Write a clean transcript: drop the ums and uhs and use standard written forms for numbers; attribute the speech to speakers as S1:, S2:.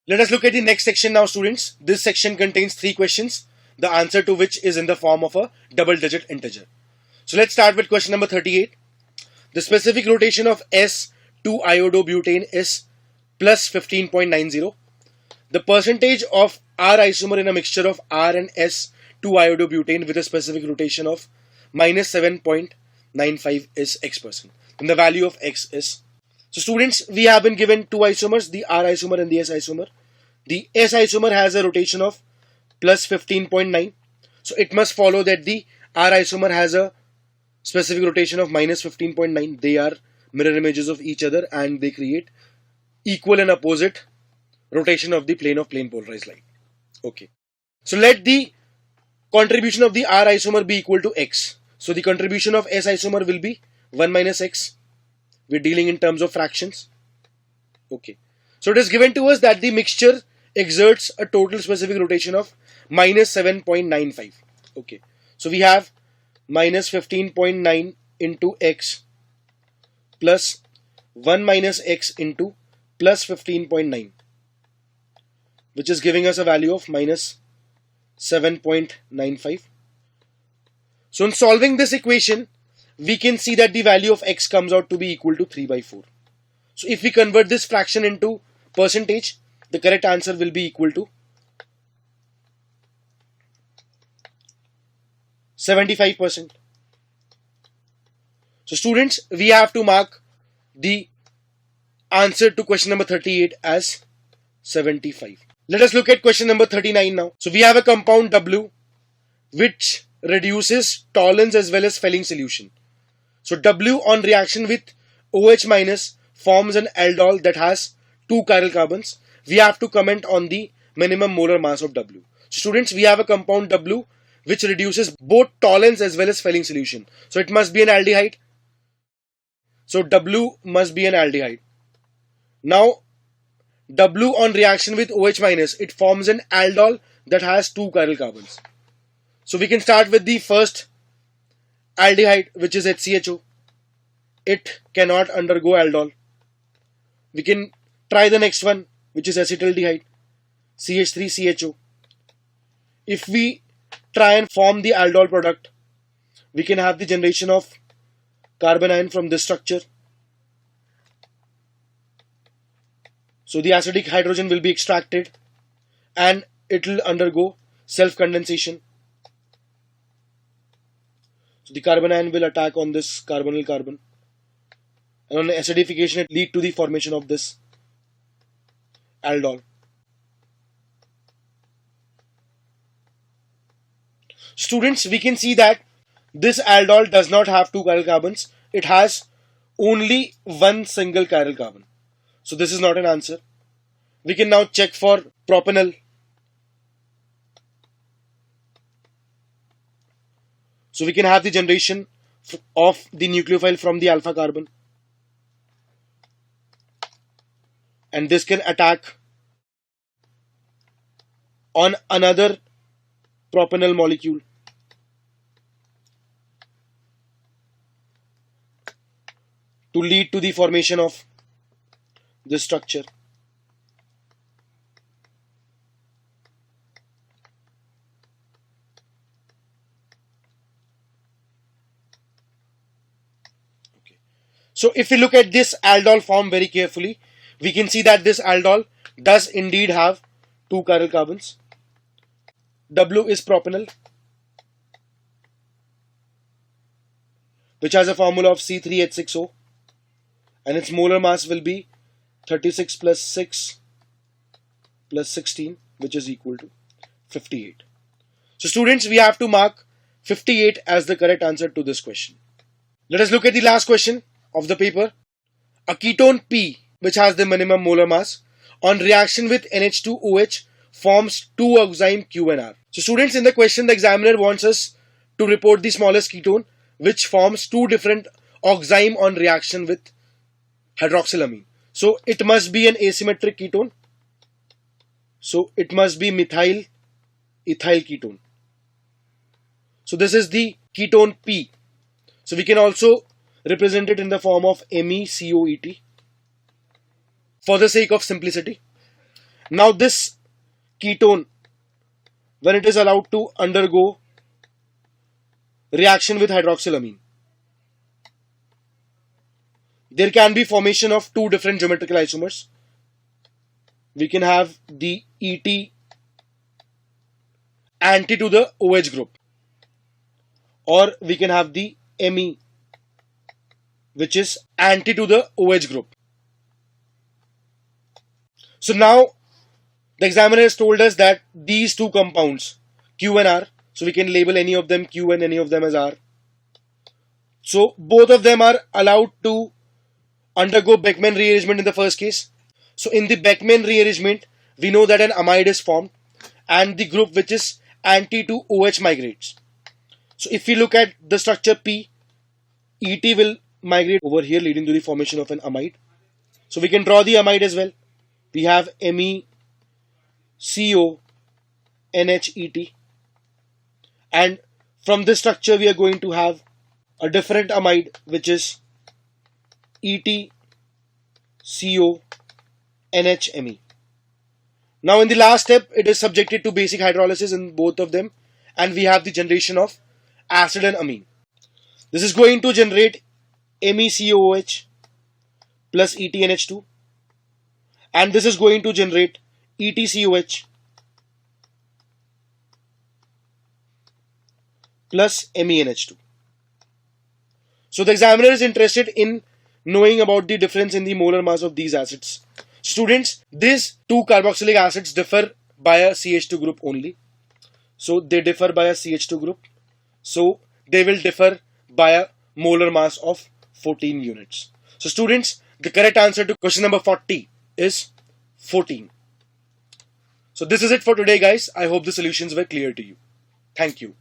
S1: Let us look at the next section now, students. This section contains 3 questions, the answer to which is in the form of a double-digit integer. So let's start with question number 38. The specific rotation of S2-iodobutane is plus 15.90. The percentage of R isomer in a mixture of R and S2-iodobutane with a specific rotation of minus 7.95 is X%. And the value of X is. So students, we have been given 2 isomers, the R isomer and the S isomer. The S isomer has a rotation of plus 15.9. So it must follow that the R isomer has a specific rotation of minus 15.9. They are mirror images of each other and they create equal and opposite rotation of the plane of plane polarized light. Okay. So let the contribution of the R isomer be equal to X. So the contribution of S isomer will be 1 minus X. We're dealing in terms of fractions. Okay. So it is given to us that the mixture exerts a total specific rotation of minus 7.95. Okay. So we have minus 15.9 into X plus 1 minus X into plus 15.9, which is giving us a value of minus 7.95. So in solving this equation, we can see that the value of X comes out to be equal to 3 by 4. So if we convert this fraction into percentage, the correct answer will be equal to 75%. So students, we have to mark the answer to question number 38 as 75. Let us look at question number 39 now. So we have a compound W which reduces Tollens as well as Fehling solution. So W on reaction with OH minus forms an aldol that has 2 chiral carbons. We have to comment on the minimum molar mass of W. So students, we have a compound W which reduces both Tollens as well as Fehling solution. So it must be an aldehyde. So W must be an aldehyde. Now W on reaction with OH minus, it forms an aldol that has 2 chiral carbons. So we can start with the first aldehyde, which is HCHO. It cannot undergo aldol. We can try the next one, which is acetaldehyde, CH3CHO. If we try and form the aldol product, we can have the generation of carbon ion from this structure. So the acidic hydrogen will be extracted and it will undergo self-condensation. So the carbon ion will attack on this carbonyl carbon. And on acidification, it leads to the formation of this aldol. Students, we can see that this aldol does not have 2 chiral carbons. It has only 1 single chiral carbon. So this is not an answer. We can now check for propanol. So we can have the generation of the nucleophile from the alpha carbon. And this can attack on another propanol molecule. To lead to the formation of this structure. Okay. So if we look at this aldol form very carefully, we can see that this aldol does indeed have 2 chiral carbons. W is propanol, which has a formula of C3H6O, and its molar mass will be 36 plus 6 plus 16, which is equal to 58. So students, we have to mark 58 as the correct answer to this question. Let us look at the last question of the paper. A ketone P, which has the minimum molar mass, on reaction with NH2OH forms 2 oxime Q and R. So students, in the question, the examiner wants us to report the smallest ketone which forms 2 different oxime on reaction with hydroxylamine. So it must be an asymmetric ketone. So it must be methyl ethyl ketone. So this is the ketone P. So we can also represent it in the form of MECOET for the sake of simplicity. Now this ketone, when it is allowed to undergo reaction with hydroxylamine, there can be formation of two different geometrical isomers. We can have the ET anti to the OH group, or we can have the Me, which is anti to the OH group. So now the examiner has told us that these two compounds, Q and R, so we can label any of them Q and any of them as R. So both of them are allowed to undergo Beckmann rearrangement in the first case. So in the Beckmann rearrangement, we know that an amide is formed and the group which is anti to OH migrates. So if we look at the structure P, ET will migrate over here, leading to the formation of an amide. So we can draw the amide as well. We have MECO NHET, and from this structure we are going to have a different amide which is ETCO NHME. Now in the last step, it is subjected to basic hydrolysis in both of them, and we have the generation of acid and amine. This is going to generate MECOOH plus ETNH2, and this is going to generate ETCOH plus MENH2. So the examiner is interested in knowing about the difference in the molar mass of these acids. Students, these two carboxylic acids differ by a CH2 group only. So they differ by a CH2 group. So they will differ by a molar mass of 14 units. So students, the correct answer to question number 40 is 14. So this is it for today, guys. I hope the solutions were clear to you. Thank you.